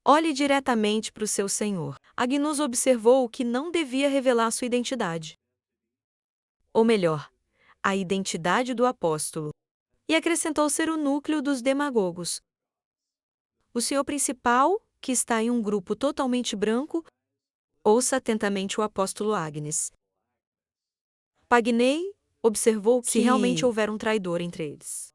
Olhe diretamente para o seu senhor. Agnus observou que não devia revelar sua identidade. Ou melhor, a identidade do apóstolo. E acrescentou ser o núcleo dos demagogos. O senhor principal, que está em um grupo totalmente branco, ouça atentamente o apóstolo Agnes. Pagnei observou que se realmente houver um traidor entre eles.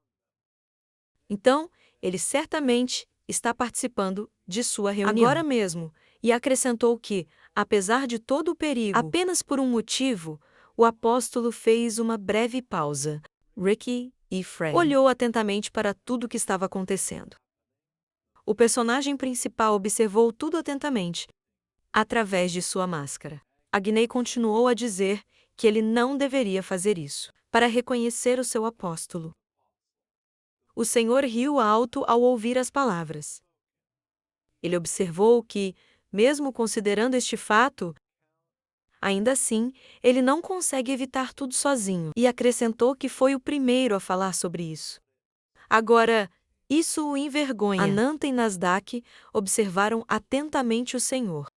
Então, ele certamente está participando de sua reunião. Agora mesmo, e acrescentou que, apesar de todo o perigo, apenas por um motivo, o apóstolo fez uma breve pausa. Ricky e Frey olhou atentamente para tudo o que estava acontecendo. O personagem principal observou tudo atentamente, através de sua máscara. Agnei continuou a dizer que ele não deveria fazer isso, para reconhecer o seu apóstolo. O Senhor riu alto ao ouvir as palavras. Ele observou que, mesmo considerando este fato, ainda assim, ele não consegue evitar tudo sozinho, e acrescentou que foi o primeiro a falar sobre isso. Agora, isso o envergonha. Ananta e Nasdaq observaram atentamente o Senhor.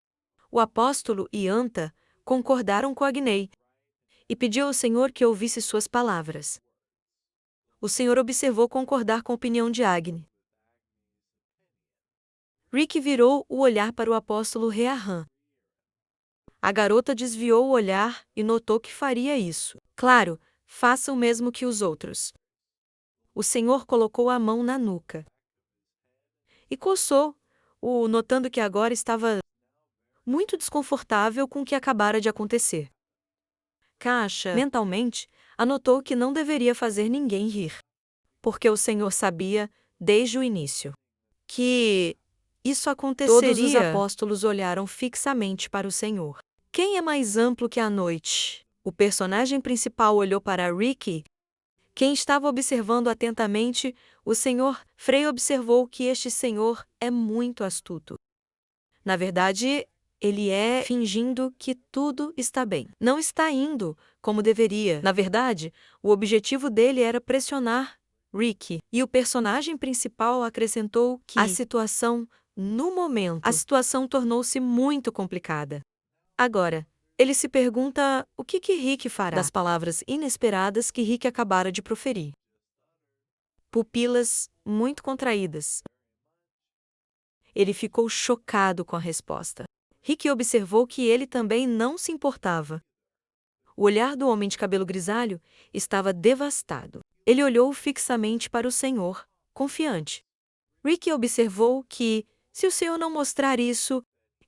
O apóstolo e Anta concordaram com Agnei e pediu ao Senhor que ouvisse suas palavras. O Senhor observou concordar com a opinião de Agni. Rick virou o olhar para o apóstolo Reahan. A garota desviou o olhar e notou que faria isso. Claro, faça o mesmo que os outros. O Senhor colocou a mão na nuca e coçou-o, notando que agora estava muito desconfortável com o que acabara de acontecer. Caixa, mentalmente, anotou que não deveria fazer ninguém rir, porque o Senhor sabia, desde o início, que isso aconteceria. Todos os apóstolos olharam fixamente para o Senhor. Quem é mais amplo que a noite? O personagem principal olhou para Ricky. Quem estava observando atentamente, o Senhor Frey observou que este senhor é muito astuto. Na verdade, ele é fingindo que tudo está bem. Não está indo como deveria. Na verdade, o objetivo dele era pressionar Ricky. E o personagem principal acrescentou que a situação tornou-se muito complicada. Agora, ele se pergunta o que Rick fará das palavras inesperadas que Rick acabara de proferir. Pupilas muito contraídas. Ele ficou chocado com a resposta. Rick observou que ele também não se importava. O olhar do homem de cabelo grisalho estava devastado. Ele olhou fixamente para o Senhor, confiante. Rick observou que, se o Senhor não mostrar isso,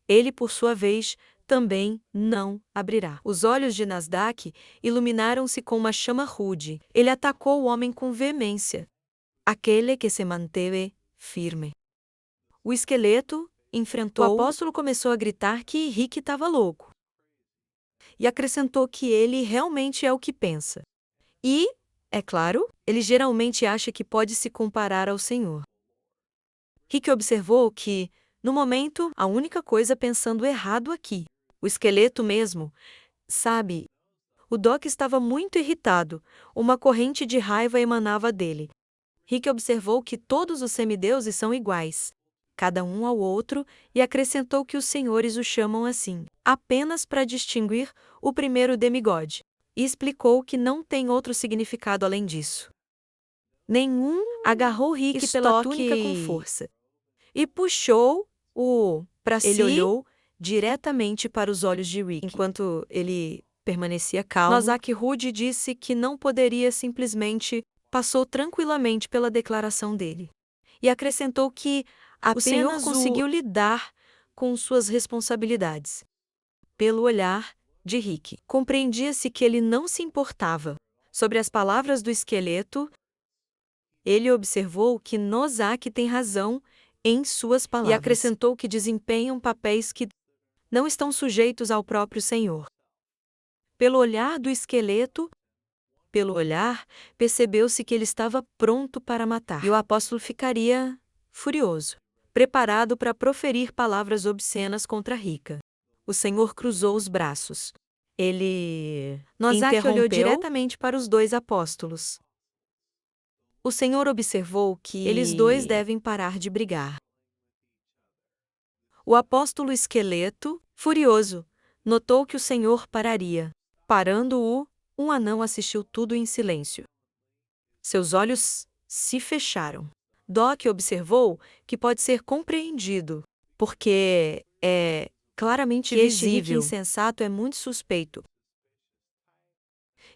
ele, por sua vez, também não abrirá. Os olhos de Nasdaq iluminaram-se com uma chama rude. Ele atacou o homem com veemência. Aquele que se manteve firme. O esqueleto enfrentou. O apóstolo começou a gritar que Rick estava louco. E acrescentou que ele realmente é o que pensa. E, é claro, ele geralmente acha que pode se comparar ao Senhor. Rick observou que, no momento, a única coisa pensando errado aqui. O esqueleto mesmo, sabe? O Doc estava muito irritado. Uma corrente de raiva emanava dele. Rick observou que todos os semideuses são iguais, cada um ao outro, e acrescentou que os senhores o chamam assim, apenas para distinguir o primeiro demigode, e explicou que não tem outro significado além disso. Nenhum agarrou Rick pela túnica com força e puxou-o para si. Ele olhou diretamente para os olhos de Rick, enquanto ele permanecia calmo. Nasdaq Rude disse que não poderia simplesmente passou tranquilamente pela declaração dele. E acrescentou que o Senhor conseguiu lidar com suas responsabilidades. Pelo olhar de Rick, compreendia-se que ele não se importava. Sobre as palavras do esqueleto, ele observou que Nasdaq tem razão em suas palavras. E acrescentou que desempenham papéis que não estão sujeitos ao próprio Senhor. Pelo olhar do esqueleto, percebeu-se que ele estava pronto para matar. E o apóstolo ficaria furioso, preparado para proferir palavras obscenas contra Rica. O Senhor cruzou os braços. Nasdaq olhou diretamente para os dois apóstolos. O Senhor observou que eles dois devem parar de brigar. O apóstolo Esqueleto, furioso, notou que o Senhor pararia. Parando-o, um anão assistiu tudo em silêncio. Seus olhos se fecharam. Doc observou que pode ser compreendido, porque é claramente visível. Este insensato é muito suspeito.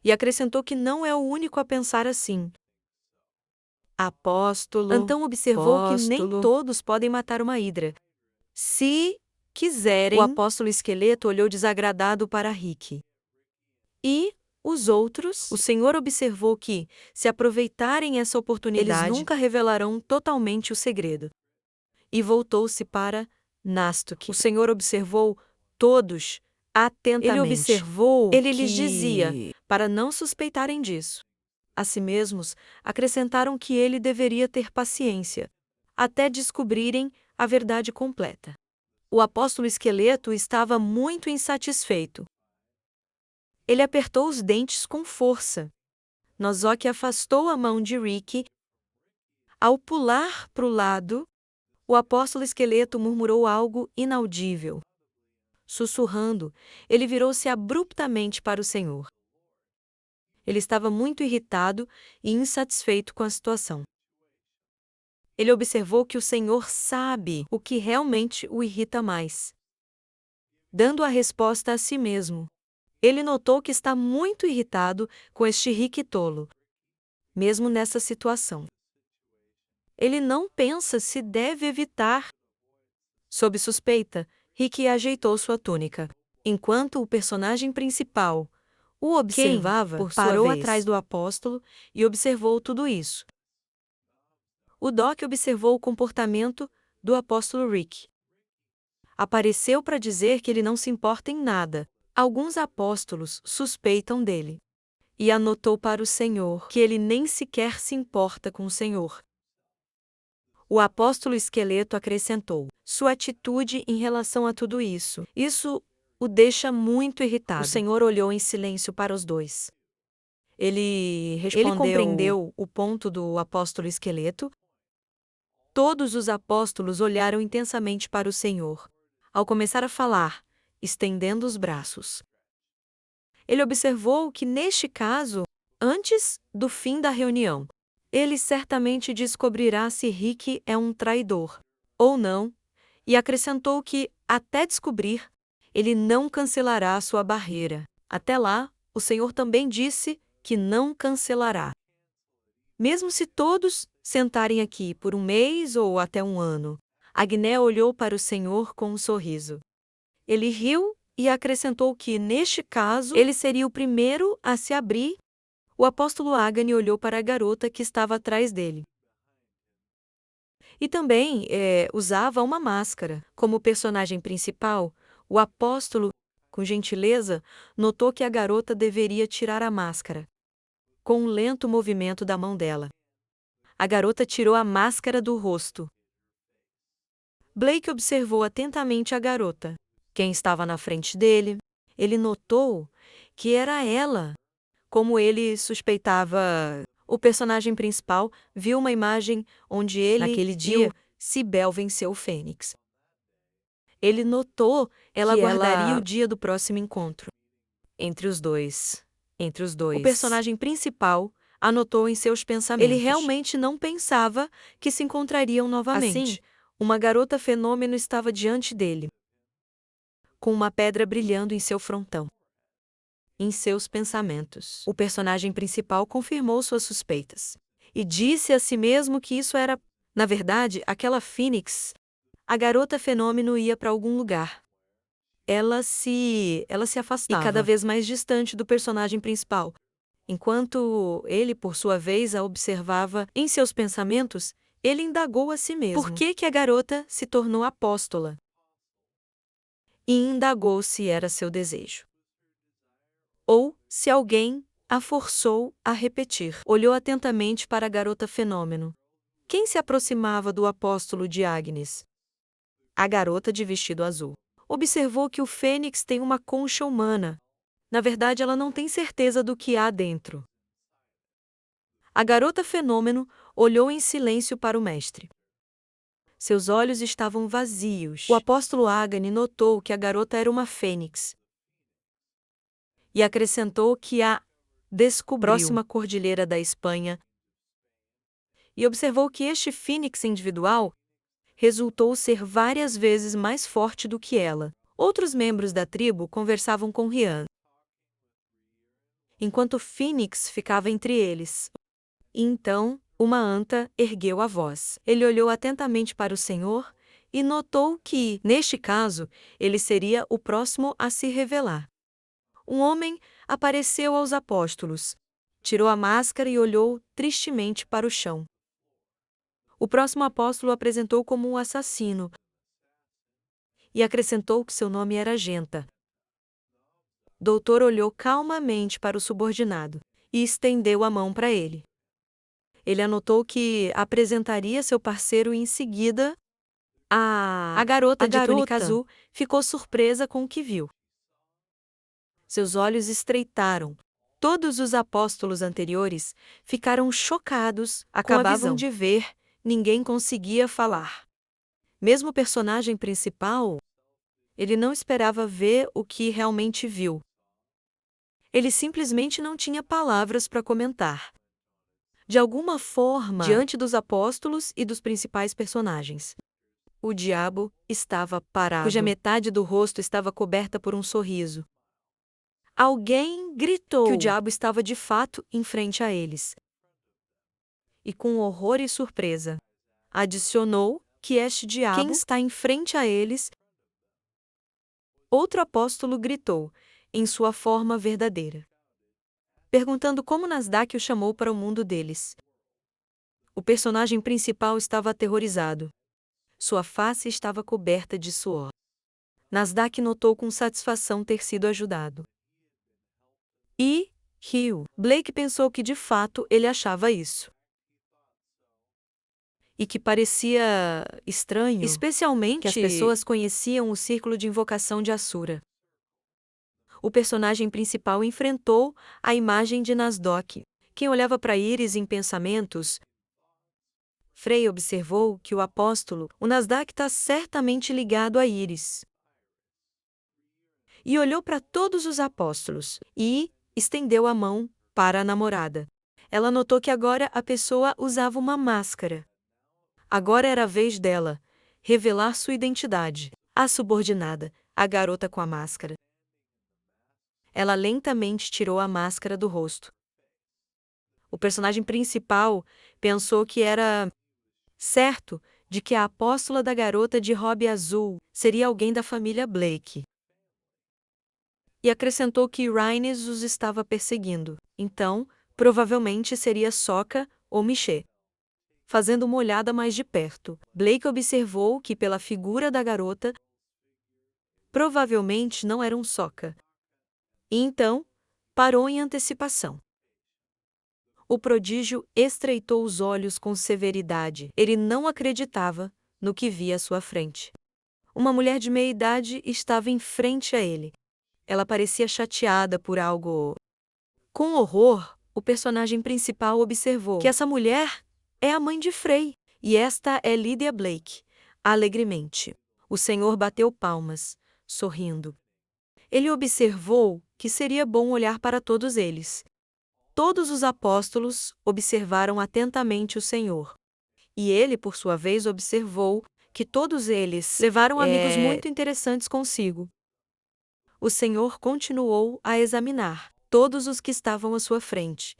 E acrescentou que não é o único a pensar assim. Apóstolo. Então observou que nem todos podem matar uma hidra. Se quiserem. O apóstolo Esqueleto olhou desagradado para Rick. E os outros? O Senhor observou que, se aproveitarem essa oportunidade, eles nunca revelarão totalmente o segredo. E voltou-se para Nastuk. O Senhor observou todos atentamente. Ele observou Ele lhes dizia, para não suspeitarem disso. A si mesmos, acrescentaram que ele deveria ter paciência, até descobrirem a verdade completa. O apóstolo Esqueleto estava muito insatisfeito. Ele apertou os dentes com força. Nozok afastou a mão de Rick. Ao pular para o lado, o apóstolo Esqueleto murmurou algo inaudível. Sussurrando, ele virou-se abruptamente para o Senhor. Ele estava muito irritado e insatisfeito com a situação. Ele observou que o Senhor sabe o que realmente o irrita mais. Dando a resposta a si mesmo, ele notou que está muito irritado com este Rick tolo, mesmo nessa situação. Ele não pensa se deve evitar. Sob suspeita, Rick ajeitou sua túnica, enquanto o personagem principal o observava, parou atrás do apóstolo e observou tudo isso. O Doc observou o comportamento do apóstolo Rick. Apareceu para dizer que ele não se importa em nada. Alguns apóstolos suspeitam dele. E anotou para o Senhor que ele nem sequer se importa com o Senhor. O apóstolo Esqueleto acrescentou sua atitude em relação a tudo isso. Isso o deixa muito irritado. O Senhor olhou em silêncio para os dois. Ele compreendeu o ponto do apóstolo Esqueleto. Todos os apóstolos olharam intensamente para o Senhor, ao começar a falar, estendendo os braços. Ele observou que, neste caso, antes do fim da reunião, ele certamente descobrirá se Rick é um traidor ou não, e acrescentou que, até descobrir, ele não cancelará sua barreira. Até lá, o Senhor também disse que não cancelará. Mesmo se todos sentarem aqui por um mês ou até um ano, Agné olhou para o Senhor com um sorriso. Ele riu e acrescentou que, neste caso, ele seria o primeiro a se abrir. O apóstolo Agni olhou para a garota que estava atrás dele. E também usava uma máscara. Como personagem principal, o apóstolo, com gentileza, notou que a garota deveria tirar a máscara, com um lento movimento da mão dela. A garota tirou a máscara do rosto. Blake observou atentamente a garota. Quem estava na frente dele? Ele notou que era ela. Como ele suspeitava, o personagem principal viu uma imagem onde ele, naquele dia, Cibel venceu o Fênix. Ele notou que ela guardaria o dia do próximo encontro. Entre os dois. O personagem principal anotou em seus pensamentos. Ele realmente não pensava que se encontrariam novamente. Assim, uma garota fenômeno estava diante dele, com uma pedra brilhando em seu frontão. Em seus pensamentos, o personagem principal confirmou suas suspeitas e disse a si mesmo que isso era, na verdade, aquela Fênix. A garota fenômeno ia para algum lugar. Ela se afastava, e cada vez mais distante do personagem principal, enquanto ele, por sua vez, a observava em seus pensamentos. Ele indagou a si mesmo por que a garota se tornou apóstola. E indagou se era seu desejo, ou se alguém a forçou a repetir. Olhou atentamente para a garota fenômeno. Quem se aproximava do apóstolo de Agnes? A garota de vestido azul. Observou que o Fênix tem uma concha humana. Na verdade, ela não tem certeza do que há dentro. A garota fenômeno olhou em silêncio para o mestre. Seus olhos estavam vazios. O apóstolo Agani notou que a garota era uma fênix e acrescentou que a descobriu próxima cordilheira da Espanha e observou que este fênix individual resultou ser várias vezes mais forte do que ela. Outros membros da tribo conversavam com Rian, enquanto o fênix ficava entre eles. E então, uma anta ergueu a voz. Ele olhou atentamente para o Senhor e notou que, neste caso, ele seria o próximo a se revelar. Um homem apareceu aos apóstolos, tirou a máscara e olhou tristemente para o chão. O próximo apóstolo o apresentou como um assassino e acrescentou que seu nome era Genta. Doutor olhou calmamente para o subordinado e estendeu a mão para ele. Ele anotou que apresentaria seu parceiro e em seguida, a garota de túnica azul ficou surpresa com o que viu. Seus olhos estreitaram. Todos os apóstolos anteriores ficaram chocados, acabavam de ver, ninguém conseguia falar. Mesmo o personagem principal, ele não esperava ver o que realmente viu. Ele simplesmente não tinha palavras para comentar. De alguma forma, diante dos apóstolos e dos principais personagens, o diabo estava parado, cuja metade do rosto estava coberta por um sorriso. Alguém gritou que o diabo estava de fato em frente a eles. E com horror e surpresa, adicionou que este diabo, quem está em frente a eles, outro apóstolo gritou, em sua forma verdadeira, perguntando como Nasdaq o chamou para o mundo deles. O personagem principal estava aterrorizado. Sua face estava coberta de suor. Nasdaq notou com satisfação ter sido ajudado. E riu. Blake pensou que de fato ele achava isso. E que parecia estranho, especialmente que as pessoas conheciam o círculo de invocação de Asura. O personagem principal enfrentou a imagem de Nasdaq. Quem olhava para Íris em pensamentos, Frey observou que o apóstolo, o Nasdaq, está certamente ligado a Íris. E olhou para todos os apóstolos e estendeu a mão para a namorada. Ela notou que agora a pessoa usava uma máscara. Agora era a vez dela revelar sua identidade. A subordinada, a garota com a máscara. Ela lentamente tirou a máscara do rosto. O personagem principal pensou que era certo de que a apóstola da garota de robe azul seria alguém da família Blake. E acrescentou que Rhaenys os estava perseguindo. Então, provavelmente seria Sokka ou Michê. Fazendo uma olhada mais de perto, Blake observou que pela figura da garota, provavelmente não era um Sokka. E então, parou em antecipação. O prodígio estreitou os olhos com severidade. Ele não acreditava no que via à sua frente. Uma mulher de meia idade estava em frente a ele. Ela parecia chateada por algo. Com horror, o personagem principal observou que essa mulher é a mãe de Frey, e esta é Lydia Blake, alegremente. O Senhor bateu palmas, sorrindo. Ele observou que seria bom olhar para todos eles. Todos os apóstolos observaram atentamente o Senhor. E ele, por sua vez, observou que todos eles levaram amigos muito interessantes consigo. O Senhor continuou a examinar todos os que estavam à sua frente.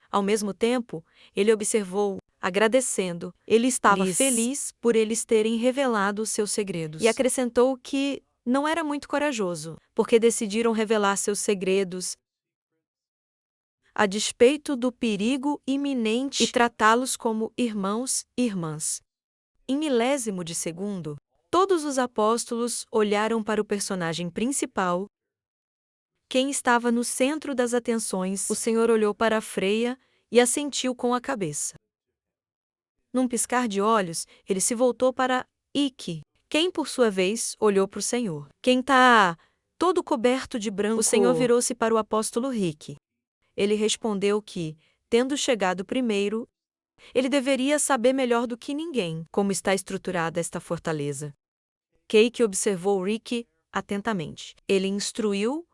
Ao mesmo tempo, ele observou, agradecendo. Ele estava feliz por eles terem revelado os seus segredos. E acrescentou que não era muito corajoso, porque decidiram revelar seus segredos a despeito do perigo iminente e tratá-los como irmãos e irmãs. Em milésimo de segundo, todos os apóstolos olharam para o personagem principal, quem estava no centro das atenções. O Senhor olhou para Freya e assentiu com a cabeça. Num piscar de olhos, ele se voltou para Ikki, quem por sua vez olhou para o Senhor. Quem está todo coberto de branco? O Senhor virou-se para o apóstolo Rick. Ele respondeu que, tendo chegado primeiro, Ele deveria saber melhor do que ninguém como está estruturada esta fortaleza. Cake observou Rick atentamente. Ele instruiu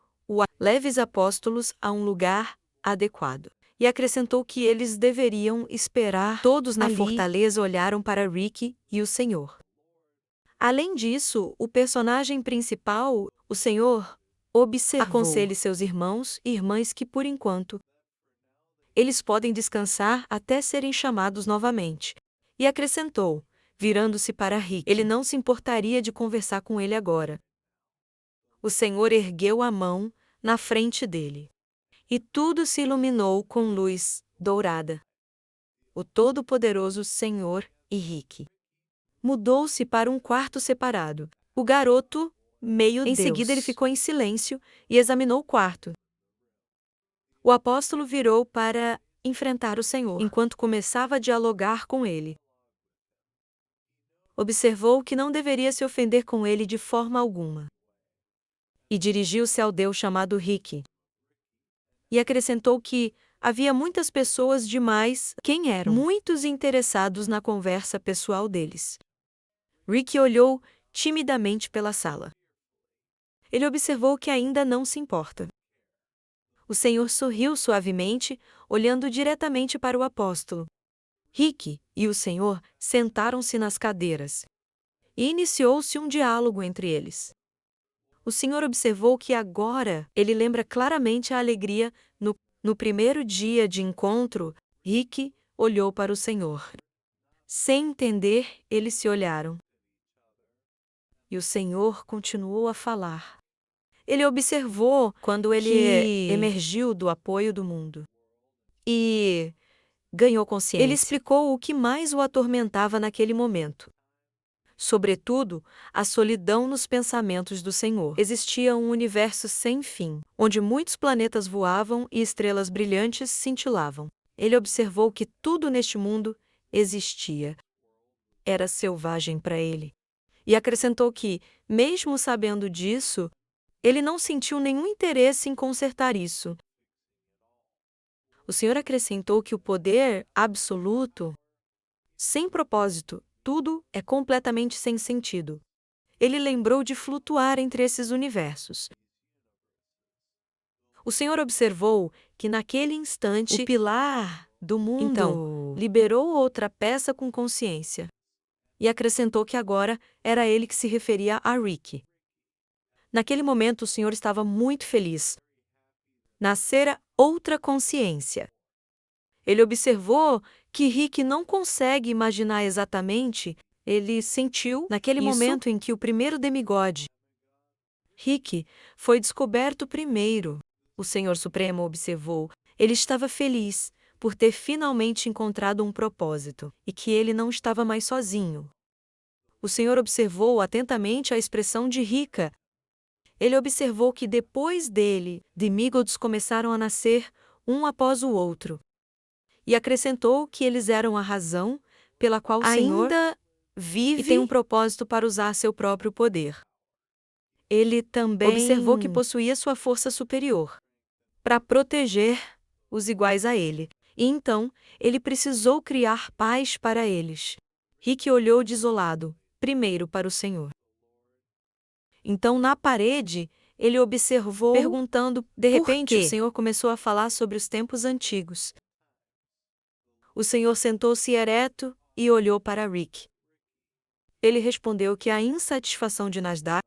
leves apóstolos a um lugar adequado. E acrescentou que eles deveriam esperar. Todos na fortaleza olharam para Rick e o Senhor. Além disso, o personagem principal, o Senhor, observou. Aconselhe seus irmãos e irmãs que, por enquanto, eles podem descansar até serem chamados novamente. E acrescentou, virando-se para Rick. Ele não se importaria de conversar com ele agora. O Senhor ergueu a mão na frente dele. E tudo se iluminou com luz dourada. O Todo-Poderoso Senhor e Rick mudou-se para um quarto separado. O garoto, meio Em seguida ele ficou em silêncio e examinou o quarto. O apóstolo virou para enfrentar o Senhor, enquanto começava a dialogar com ele. Observou que não deveria se ofender com ele de forma alguma. E dirigiu-se ao Deus chamado Rick. E acrescentou que havia muitas pessoas demais, quem eram? Muitos interessados na conversa pessoal deles. Rick olhou timidamente pela sala. Ele observou que ainda não se importa. O Senhor sorriu suavemente, olhando diretamente para o apóstolo. Rick e o Senhor sentaram-se nas cadeiras. E iniciou-se um diálogo entre eles. O Senhor observou que agora ele lembra claramente a alegria no primeiro dia de encontro. Rick olhou para o Senhor. Sem entender, eles se olharam. E o Senhor continuou a falar. Ele observou quando ele emergiu do apoio do mundo. E ganhou consciência. Ele explicou o que mais o atormentava naquele momento. Sobretudo, a solidão nos pensamentos do Senhor. Existia um universo sem fim, onde muitos planetas voavam e estrelas brilhantes cintilavam. Ele observou que tudo neste mundo existia. Era selvagem para ele. E acrescentou que, mesmo sabendo disso, ele não sentiu nenhum interesse em consertar isso. O Senhor acrescentou que o poder absoluto, sem propósito, tudo é completamente sem sentido. Ele lembrou de flutuar entre esses universos. O Senhor observou que naquele instante o pilar do mundo liberou outra peça com consciência. E acrescentou que agora era ele que se referia a Rick. Naquele momento o Senhor estava muito feliz. Nascera outra consciência. Ele observou que Rick não consegue imaginar exatamente. Ele sentiu naquele momento em que o primeiro demigode, Rick, foi descoberto primeiro. O Senhor Supremo observou. Ele estava feliz por ter finalmente encontrado um propósito e que ele não estava mais sozinho. O Senhor observou atentamente a expressão de Rika. Ele observou que depois dele, demigods começaram a nascer um após o outro. E acrescentou que eles eram a razão pela qual o Senhor ainda vive e tem um propósito para usar seu próprio poder. Ele também observou que possuía sua força superior para proteger os iguais a ele. E então, ele precisou criar paz para eles. Rick olhou desolado, primeiro para o Senhor. Então, na parede, ele observou, perguntando, de repente, o Senhor começou a falar sobre os tempos antigos. O Senhor sentou-se ereto e olhou para Rick. Ele respondeu que a insatisfação de Nasdaq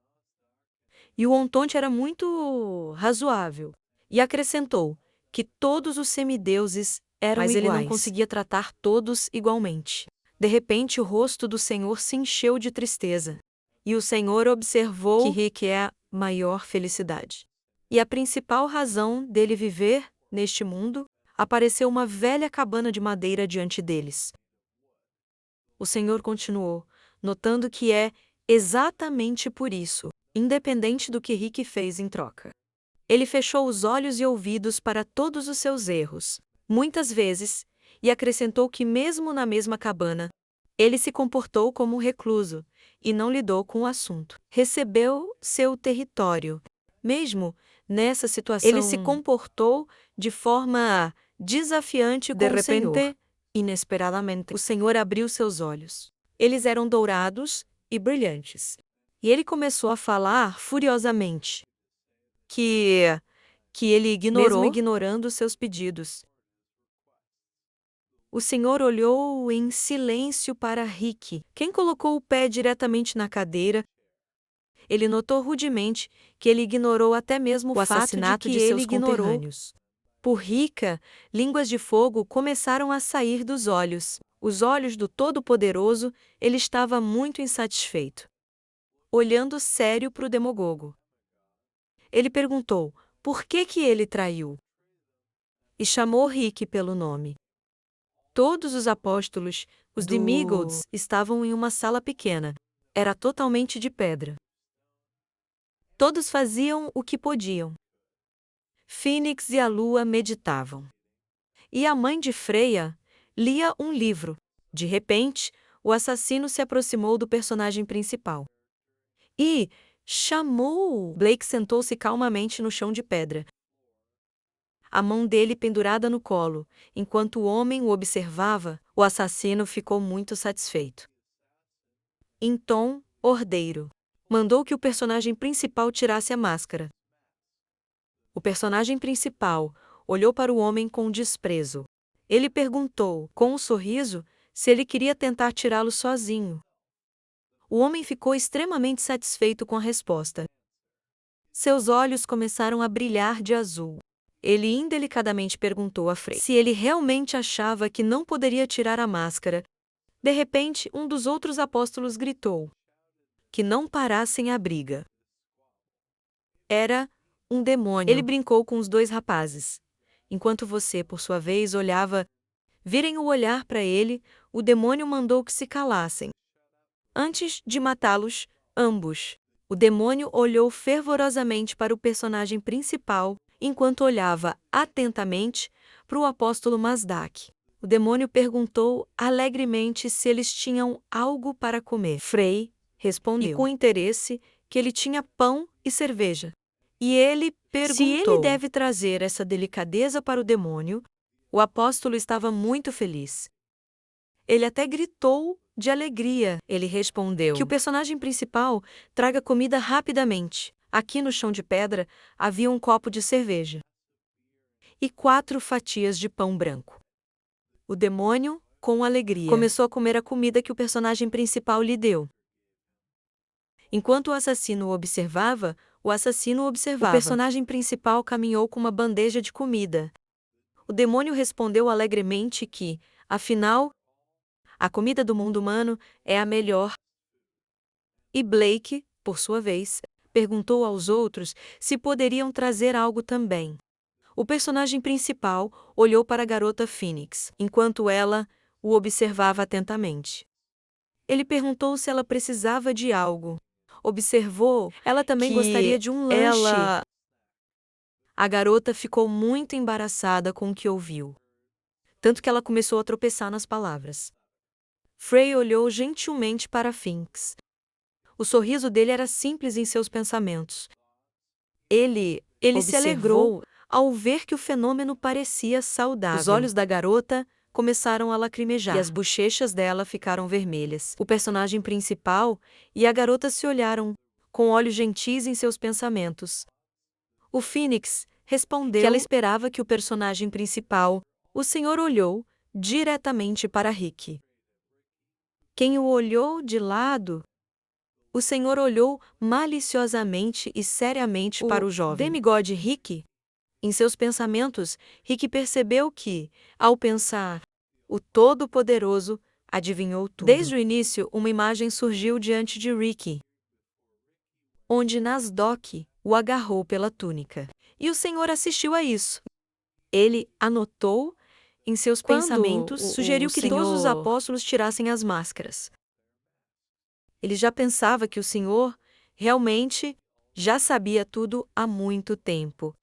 e o Ontonte era muito razoável, e acrescentou que todos os semideuses eram iguais. Mas ele não conseguia tratar todos igualmente. De repente, o rosto do Senhor se encheu de tristeza, e o Senhor observou que Rick é a maior felicidade. E a principal razão dele viver neste mundo, apareceu uma velha cabana de madeira diante deles. O Senhor continuou, notando que é exatamente por isso, independente do que Rick fez em troca. Ele fechou os olhos e ouvidos para todos os seus erros, muitas vezes, e acrescentou que mesmo na mesma cabana, ele se comportou como um recluso e não lidou com o assunto. Recebeu seu território. Mesmo nessa situação, ele se comportou de forma desafiante com o Senhor. De repente, Inesperadamente, o Senhor abriu seus olhos. Eles eram dourados e brilhantes. E ele começou a falar furiosamente que ele ignorou, mesmo ignorando seus pedidos. O Senhor olhou em silêncio para Rick, quem colocou o pé diretamente na cadeira. Ele notou rudemente que ele ignorou até mesmo o assassinato de seus conterrâneos. Por Rica, línguas de fogo começaram a sair dos olhos. Os olhos do Todo-Poderoso, ele estava muito insatisfeito. Olhando sério para o Demogogo. Ele perguntou por que ele traiu. E chamou Rick pelo nome. Todos os apóstolos, os Demigods, estavam em uma sala pequena. Era totalmente de pedra. Todos faziam o que podiam. Fênix e a Lua meditavam. E a mãe de Freya lia um livro. De repente, o assassino se aproximou do personagem principal. E chamou-o. Blake sentou-se calmamente no chão de pedra. A mão dele pendurada no colo. Enquanto o homem o observava, o assassino ficou muito satisfeito. Em tom ordeiro, mandou que o personagem principal tirasse a máscara. O personagem principal olhou para o homem com desprezo. Ele perguntou, com um sorriso, se ele queria tentar tirá-lo sozinho. O homem ficou extremamente satisfeito com a resposta. Seus olhos começaram a brilhar de azul. Ele indelicadamente perguntou a Frey se ele realmente achava que não poderia tirar a máscara. De repente, um dos outros apóstolos gritou que não parassem a briga. Era um demônio. Ele brincou com os dois rapazes. Enquanto você, por sua vez, olhava, virem o olhar para ele, o demônio mandou que se calassem. Antes de matá-los, ambos, o demônio olhou fervorosamente para o personagem principal, enquanto olhava atentamente para o apóstolo Mazdak. O demônio perguntou alegremente se eles tinham algo para comer. Frey respondeu, e com interesse, que ele tinha pão e cerveja. E ele perguntou se ele deve trazer essa delicadeza para o demônio. O apóstolo estava muito feliz. Ele até gritou de alegria. Ele respondeu que o personagem principal traga comida rapidamente. Aqui no chão de pedra havia um copo de cerveja e 4 fatias de pão branco. O demônio, com alegria, começou a comer a comida que o personagem principal lhe deu. Enquanto o assassino o observava, o personagem principal caminhou com uma bandeja de comida. O demônio respondeu alegremente que, afinal, a comida do mundo humano é a melhor. E Blake, por sua vez, perguntou aos outros se poderiam trazer algo também. O personagem principal olhou para a garota Fênix, enquanto ela o observava atentamente. Ele perguntou se ela precisava de algo. Observou, ela também gostaria de um lanche. A garota ficou muito embaraçada com o que ouviu, tanto que ela começou a tropeçar nas palavras. Frey olhou gentilmente para Fênix. O sorriso dele era simples em seus pensamentos. Ele se alegrou ao ver que o fenômeno parecia saudável. Os olhos da garota começaram a lacrimejar e as bochechas dela ficaram vermelhas. O personagem principal e a garota se olharam, com olhos gentis em seus pensamentos. O Fênix respondeu que ela esperava que o personagem principal, o Senhor, olhou diretamente para Rick. Quem o olhou de lado? O Senhor olhou maliciosamente e seriamente para o jovem demigode Rick. Em seus pensamentos, Rick percebeu que, ao pensar, o Todo-Poderoso adivinhou tudo. Desde o início, uma imagem surgiu diante de Rick, onde Nasdaq o agarrou pela túnica. E o Senhor assistiu a isso. Ele anotou em seus pensamentos, sugeriu que todos os apóstolos tirassem as máscaras. Ele já pensava que o Senhor realmente já sabia tudo há muito tempo.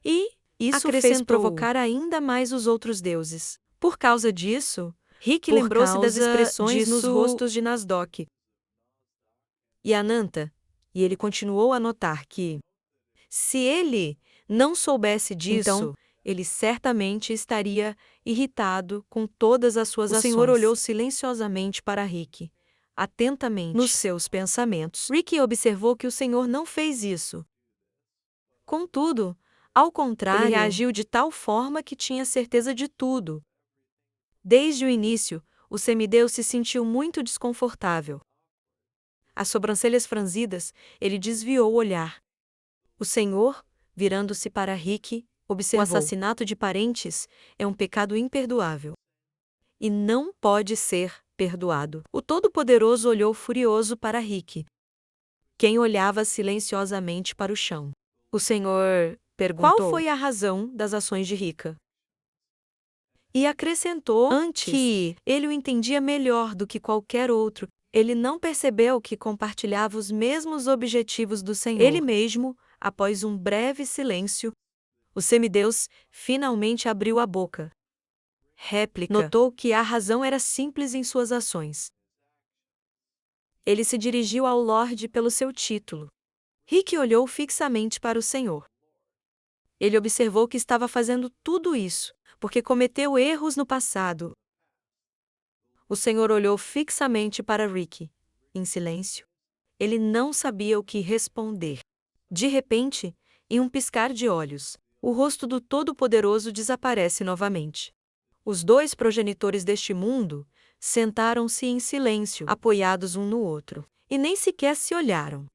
E isso fez provocar ainda mais os outros deuses. Por causa disso, Rick lembrou-se das expressões nos rostos de Nasdaq e Ananta, e ele continuou a notar que, se ele não soubesse disso, então Ele certamente estaria irritado com todas as suas ações. O Senhor olhou silenciosamente para Rick, atentamente nos seus pensamentos. Rick observou que o Senhor não fez isso. Contudo, ao contrário, ele reagiu de tal forma que tinha certeza de tudo. Desde o início, o semideus se sentiu muito desconfortável. As sobrancelhas franzidas, ele desviou o olhar. O Senhor, virando-se para Rick, observou: o assassinato de parentes é um pecado imperdoável e não pode ser perdoado. O Todo-Poderoso olhou furioso para Rick, quem olhava silenciosamente para o chão. O Senhor perguntou: qual foi a razão das ações de Rick? E acrescentou antes que ele o entendia melhor do que qualquer outro. Ele não percebeu que compartilhava os mesmos objetivos do Senhor. Ele mesmo, após um breve silêncio, o semideus finalmente abriu a boca. Réplica. Notou que a razão era simples em suas ações. Ele se dirigiu ao Lorde pelo seu título. Rick olhou fixamente para o Senhor. Ele observou que estava fazendo tudo isso porque cometeu erros no passado. O Senhor olhou fixamente para Rick, em silêncio. Ele não sabia o que responder. De repente, em um piscar de olhos, o rosto do Todo-Poderoso desaparece novamente. Os dois progenitores deste mundo sentaram-se em silêncio, apoiados um no outro, e nem sequer se olharam.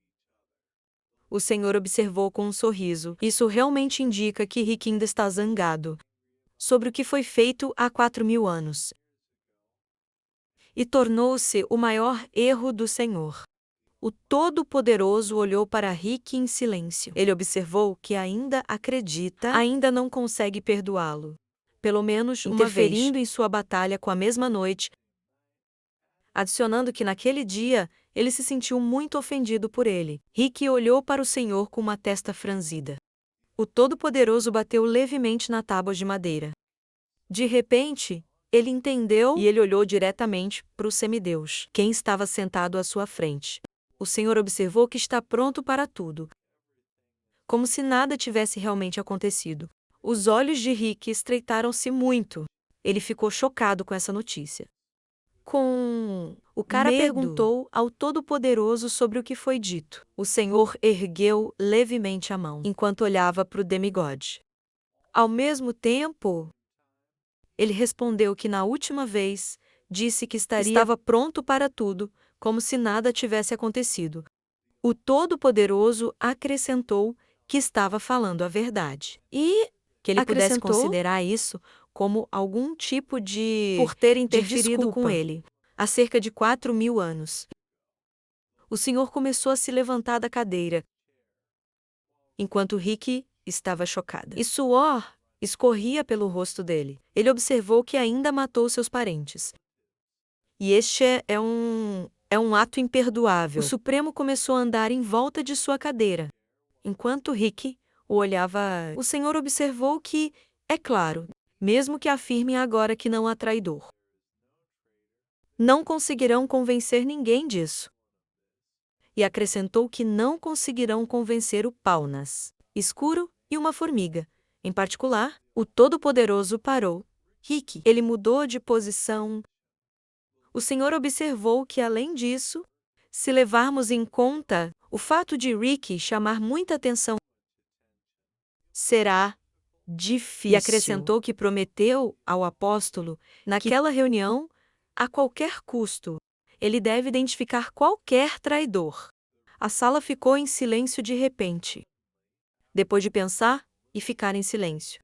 O Senhor observou com um sorriso. Isso realmente indica que Rick ainda está zangado sobre o que foi feito há 4.000 anos. E tornou-se o maior erro do Senhor. O Todo-Poderoso olhou para Rick em silêncio. Ele observou que ainda acredita, ainda não consegue perdoá-lo. Pelo menos uma vez. Interferindo em sua batalha com a mesma noite, adicionando que naquele dia ele se sentiu muito ofendido por ele. Rick olhou para o Senhor com uma testa franzida. O Todo-Poderoso bateu levemente na tábua de madeira. De repente, ele entendeu e ele olhou diretamente para o semideus, quem estava sentado à sua frente. O Senhor observou que está pronto para tudo, como se nada tivesse realmente acontecido. Os olhos de Rick estreitaram-se muito. Ele ficou chocado com essa notícia. O cara perguntou ao Todo-Poderoso sobre o que foi dito. O Senhor ergueu levemente a mão, enquanto olhava para o demigode. Ao mesmo tempo, ele respondeu que na última vez disse que estava pronto para tudo, como se nada tivesse acontecido. O Todo-Poderoso acrescentou que estava falando a verdade e que ele pudesse considerar isso como algum tipo de por ter interferido com ele há cerca de 4.000 anos. O Senhor começou a se levantar da cadeira, enquanto Rick estava chocada. E suor escorria pelo rosto dele. Ele observou que ainda matou seus parentes. E este é um ato imperdoável. O Supremo começou a andar em volta de sua cadeira. Enquanto Rick o olhava, o Senhor observou que, é claro, mesmo que afirmem agora que não há traidor, não conseguirão convencer ninguém disso. E acrescentou que não conseguirão convencer o Paunas, escuro e uma formiga. Em particular, o Todo-Poderoso parou. Rick, ele mudou de posição. O Senhor observou que, além disso, se levarmos em conta o fato de Rick chamar muita atenção, será difícil. E acrescentou que prometeu ao apóstolo, naquela reunião, a qualquer custo, ele deve identificar qualquer traidor. A sala ficou em silêncio de repente. Depois de pensar e ficar em silêncio,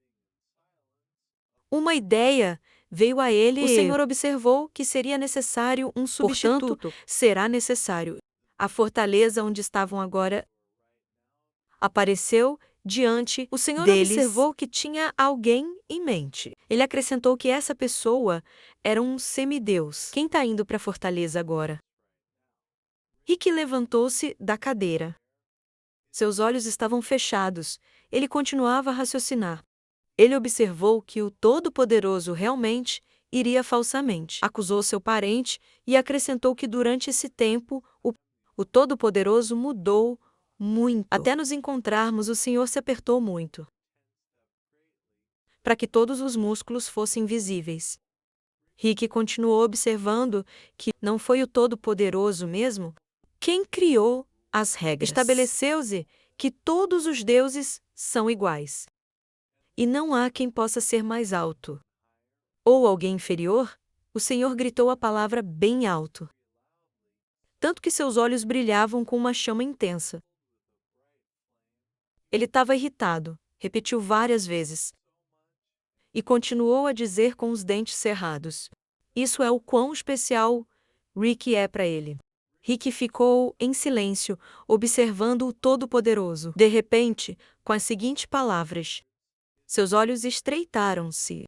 uma ideia veio a ele. O Senhor observou que seria necessário um substituto. Portanto, será necessário. A fortaleza onde estavam agora apareceu diante o Senhor deles. Observou que tinha alguém em mente. Ele acrescentou que essa pessoa era um semideus. Quem está indo para a fortaleza agora? Rick levantou-se da cadeira. Seus olhos estavam fechados. Ele continuava a raciocinar. Ele observou que o Todo-Poderoso realmente iria falsamente. Acusou seu parente e acrescentou que durante esse tempo o Todo-Poderoso mudou muito. Até nos encontrarmos, o Senhor se apertou muito. para que todos os músculos fossem visíveis. Rick continuou observando que não foi o Todo-Poderoso mesmo quem criou as regras. Estabeleceu-se que todos os deuses são iguais. E não há quem possa ser mais alto ou alguém inferior. O Senhor gritou a palavra bem alto, tanto que seus olhos brilhavam com uma chama intensa. Ele estava irritado, repetiu várias vezes. E continuou a dizer com os dentes cerrados: isso é o quão especial Rick é para ele. Rick ficou em silêncio, observando o Todo-Poderoso. De repente, com as seguintes palavras, seus olhos estreitaram-se.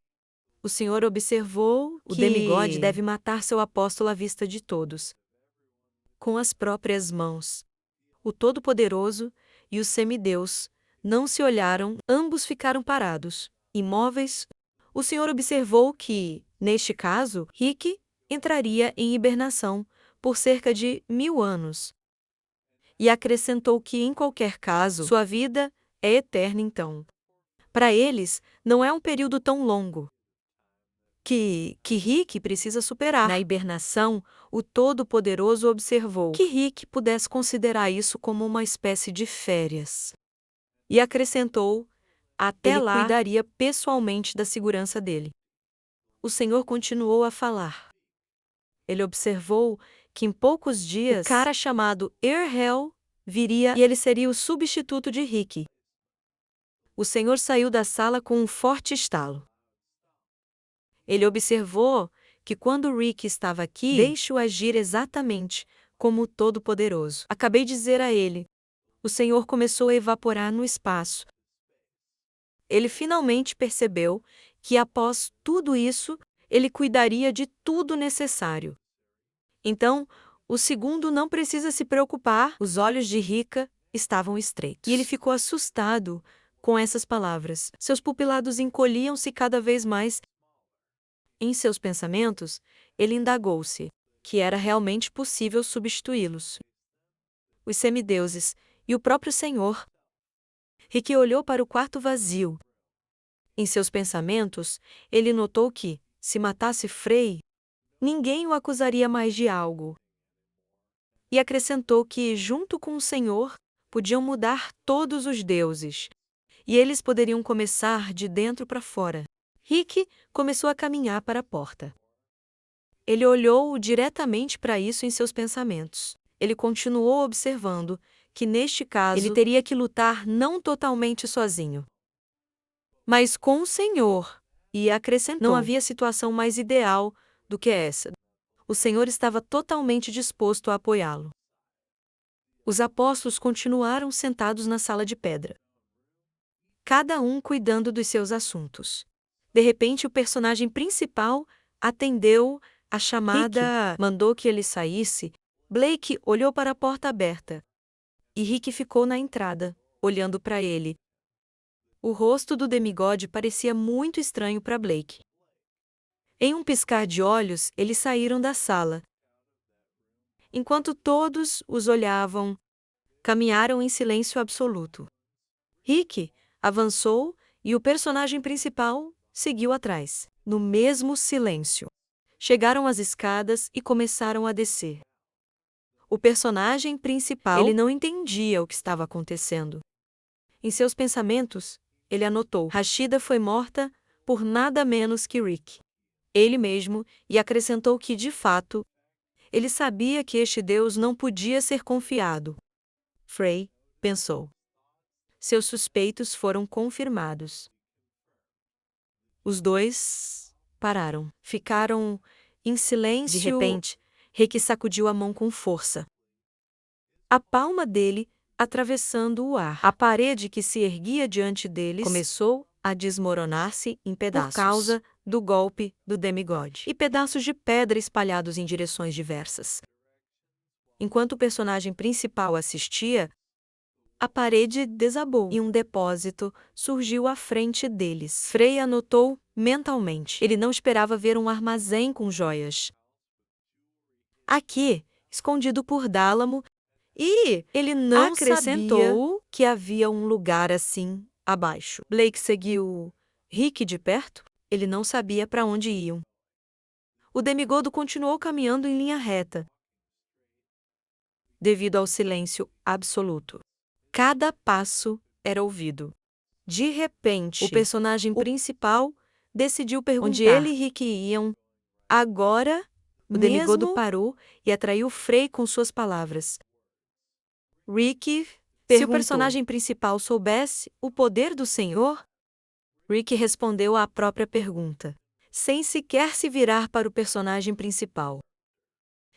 O Senhor observou que o demigode deve matar seu apóstolo à vista de todos, com as próprias mãos. O Todo-Poderoso e o semideus não se olharam, ambos ficaram parados, imóveis. O Senhor observou que, neste caso, Rick entraria em hibernação por cerca de 1000 anos. E acrescentou que, em qualquer caso, sua vida é eterna então. Para eles, não é um período tão longo que Rick precisa superar. Na hibernação, o Todo-Poderoso observou que Rick pudesse considerar isso como uma espécie de férias. E acrescentou, até ele lá, cuidaria pessoalmente da segurança dele. O Senhor continuou a falar. Ele observou que em poucos dias, o cara chamado Erhel viria e ele seria o substituto de Rick. O Senhor saiu da sala com um forte estalo. Ele observou que quando Rick estava aqui, deixe-o agir exatamente como o Todo-Poderoso. Acabei de dizer a ele. O Senhor começou a evaporar no espaço. Ele finalmente percebeu que, após tudo isso, ele cuidaria de tudo necessário. Então, o segundo não precisa se preocupar. Os olhos de Rick estavam estreitos. E ele ficou assustado com essas palavras. Seus pupilados encolhiam-se cada vez mais. Em seus pensamentos, ele indagou-se que era realmente possível substituí-los. Os semideuses e o próprio Senhor. Rick olhou para o quarto vazio. Em seus pensamentos, ele notou que, se matasse Frey, ninguém o acusaria mais de algo. E acrescentou que, junto com o Senhor, podiam mudar todos os deuses, e eles poderiam começar de dentro para fora. Rick começou a caminhar para a porta. Ele olhou diretamente para isso em seus pensamentos. Ele continuou observando que, neste caso, ele teria que lutar não totalmente sozinho, mas com o Senhor, e acrescentou: não havia situação mais ideal do que essa. O Senhor estava totalmente disposto a apoiá-lo. Os apóstolos continuaram sentados na sala de pedra, cada um cuidando dos seus assuntos. De repente, o personagem principal atendeu a chamada. Rick mandou que ele saísse. Blake olhou para a porta aberta. E Rick ficou na entrada, olhando para ele. O rosto do demigode parecia muito estranho para Blake. Em um piscar de olhos, eles saíram da sala. Enquanto todos os olhavam, caminharam em silêncio absoluto. Rick avançou e o personagem principal seguiu atrás, no mesmo silêncio. Chegaram às escadas e começaram a descer. O personagem principal, ele não entendia o que estava acontecendo. Em seus pensamentos, ele anotou: Rashida foi morta por nada menos que Rick. Ele mesmo, e acrescentou que, de fato, ele sabia que este Deus não podia ser confiado. Frey pensou. Seus suspeitos foram confirmados. Os dois pararam. Ficaram em silêncio. De repente, Rick sacudiu a mão com força. A palma dele atravessando o ar. A parede que se erguia diante deles começou a desmoronar-se em pedaços por causa do golpe do demigode. E pedaços de pedra espalhados em direções diversas. Enquanto o personagem principal assistia, a parede desabou e um depósito surgiu à frente deles. Frey anotou mentalmente. Ele não esperava ver um armazém com joias aqui, escondido por Dálamo, e ele não acrescentou que havia um lugar assim abaixo. Blake seguiu Rick de perto? Ele não sabia para onde iam. O demigodo continuou caminhando em linha reta, devido ao silêncio absoluto. Cada passo era ouvido. De repente, o personagem principal decidiu perguntar onde ele e Rick iam. Agora, o demigodo parou e atraiu Frey com suas palavras. Rick perguntou: se o personagem principal soubesse o poder do Senhor? Rick respondeu à própria pergunta, sem sequer se virar para o personagem principal.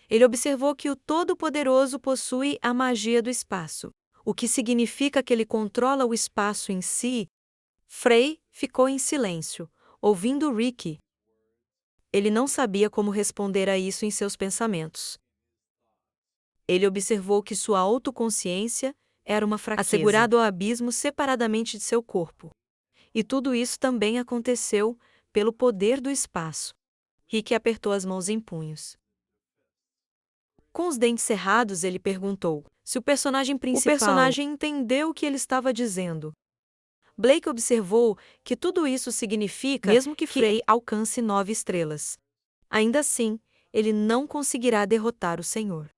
Ele observou que o Todo-Poderoso possui a magia do espaço, o que significa que ele controla o espaço em si. Frey ficou em silêncio, ouvindo Rick. Ele não sabia como responder a isso em seus pensamentos. Ele observou que sua autoconsciência era uma fraqueza, assegurado ao abismo separadamente de seu corpo. E tudo isso também aconteceu pelo poder do espaço. Rick apertou as mãos em punhos. Com os dentes cerrados, ele perguntou se o personagem entendeu o que ele estava dizendo. Blake observou que tudo isso significa mesmo que Frey alcance 9 estrelas. Ainda assim, ele não conseguirá derrotar o Senhor.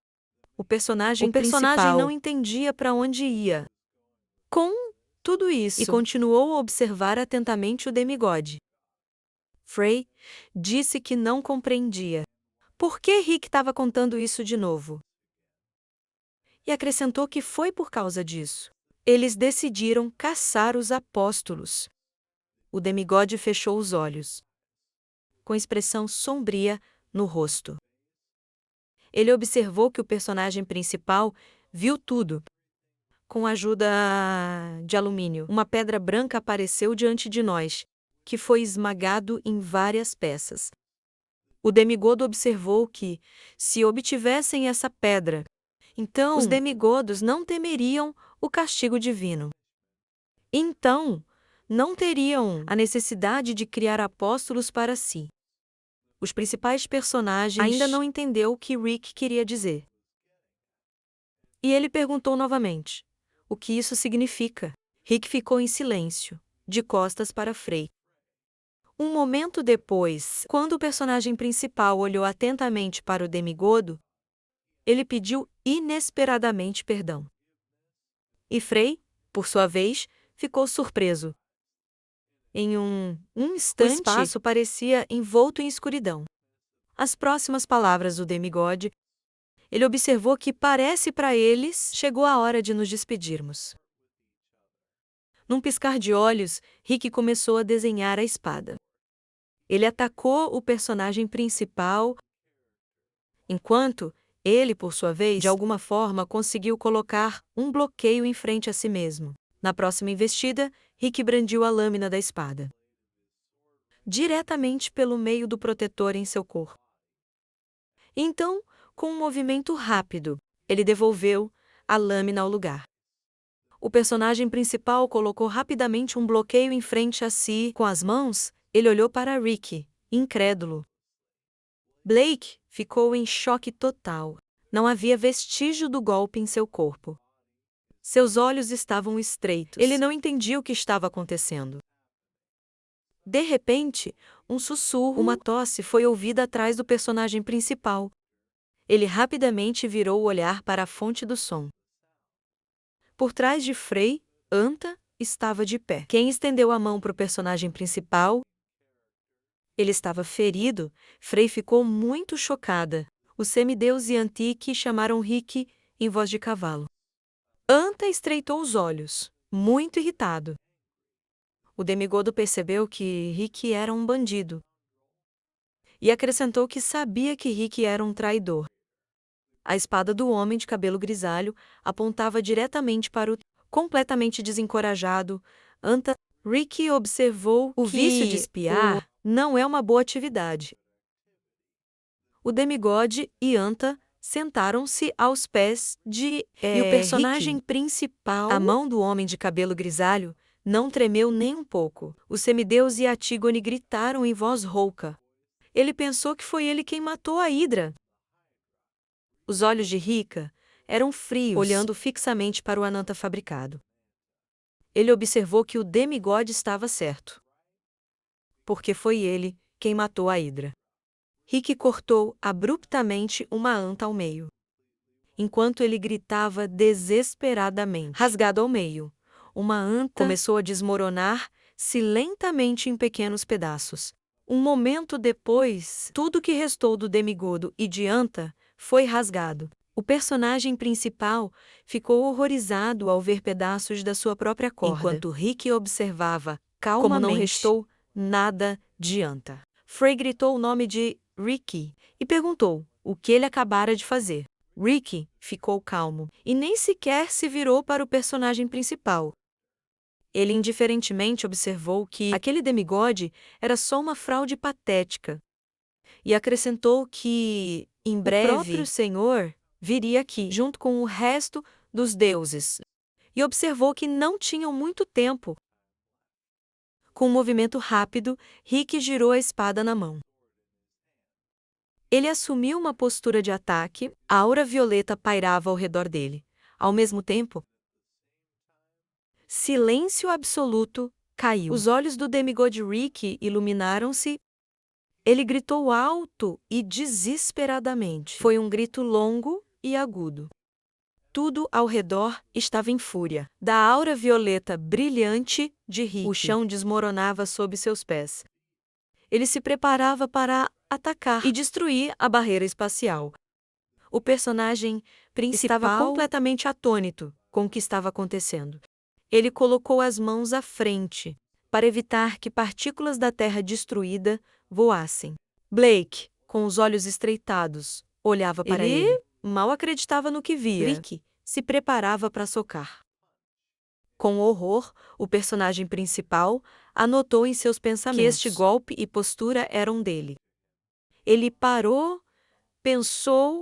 O personagem principal não entendia para onde ia. Com tudo isso, e continuou a observar atentamente o demigode. Frey disse que não compreendia. Por que Rick estava contando isso de novo? E acrescentou que foi por causa disso. Eles decidiram caçar os apóstolos. O demigode fechou os olhos, com expressão sombria no rosto. Ele observou que o personagem principal viu tudo. Com a ajuda de alumínio, uma pedra branca apareceu diante de nós, que foi esmagado em várias peças. O demigodo observou que, se obtivessem essa pedra, então os demigodos não temeriam o castigo divino. Então, não teriam a necessidade de criar apóstolos para si. Os principais personagens ainda não entendeu o que Rick queria dizer. E ele perguntou novamente: o que isso significa? Rick ficou em silêncio, de costas para Frey. Um momento depois, quando o personagem principal olhou atentamente para o demigodo, ele pediu inesperadamente perdão. E Frey, por sua vez, ficou surpreso. Em um instante, o espaço parecia envolto em escuridão. As próximas palavras do demigode, ele observou que parece para eles chegou a hora de nos despedirmos. Num piscar de olhos, Rick começou a desenhar a espada. Ele atacou o personagem principal, enquanto ele, por sua vez, de alguma forma conseguiu colocar um bloqueio em frente a si mesmo. Na próxima investida, Rick brandiu a lâmina da espada diretamente pelo meio do protetor em seu corpo. Então, com um movimento rápido, ele devolveu a lâmina ao lugar. O personagem principal colocou rapidamente um bloqueio em frente a si com as mãos. Ele olhou para Rick, incrédulo. Blake ficou em choque total. Não havia vestígio do golpe em seu corpo. Seus olhos estavam estreitos. Ele não entendia o que estava acontecendo. De repente, um sussurro, uma tosse foi ouvida atrás do personagem principal. Ele rapidamente virou o olhar para a fonte do som. Por trás de Frey, Anta estava de pé. Quem estendeu a mão para o personagem principal? Ele estava ferido. Frey ficou muito chocada. O semideus e Antique chamaram Rick em voz de cavalo. Anta estreitou os olhos, muito irritado. O demigodo percebeu que Rick era um bandido. E acrescentou que sabia que Rick era um traidor. A espada do homem de cabelo grisalho apontava diretamente para o completamente desencorajado Anta. Rick observou o vício de espiar não é uma boa atividade. O demigode e Anta sentaram-se aos pés de e o personagem principal, a mão do homem de cabelo grisalho, não tremeu nem um pouco. O semideus e Antígone gritaram em voz rouca. Ele pensou que foi ele quem matou a Hidra. Os olhos de Rika eram frios, olhando fixamente para o Ananta fabricado. Ele observou que o demigode estava certo. porque foi ele quem matou a hidra. Rick cortou abruptamente uma anta ao meio. Enquanto ele gritava desesperadamente, rasgado ao meio, uma anta começou a desmoronar-se lentamente em pequenos pedaços. Um momento depois, tudo que restou do demigodo e de anta foi rasgado. O personagem principal ficou horrorizado ao ver pedaços da sua própria corda, enquanto Rick observava calmamente como não restou nada de anta. Frey gritou o nome de Ricky e perguntou o que ele acabara de fazer. Ricky ficou calmo e nem sequer se virou para o personagem principal. Ele indiferentemente observou que aquele demigode era só uma fraude patética e acrescentou que, em breve, o próprio Senhor viria aqui, junto com o resto dos deuses, e observou que não tinham muito tempo. Com um movimento rápido, Rick girou a espada na mão. Ele assumiu uma postura de ataque, a aura violeta pairava ao redor dele. Ao mesmo tempo, silêncio absoluto caiu. Os olhos do demigod Rick iluminaram-se. Ele gritou alto e desesperadamente. Foi um grito longo e agudo. Tudo ao redor estava em fúria. Da aura violeta brilhante de Rick, o chão desmoronava sob seus pés. Ele se preparava para atacar e destruir a barreira espacial. O personagem principal estava completamente atônito com o que estava acontecendo. Ele colocou as mãos à frente para evitar que partículas da terra destruída voassem. Blake, com os olhos estreitados, olhava para ele. Mal acreditava no que via. Rick se preparava para socar. Com horror, o personagem principal anotou em seus pensamentos que este golpe e postura eram dele. Ele parou, pensou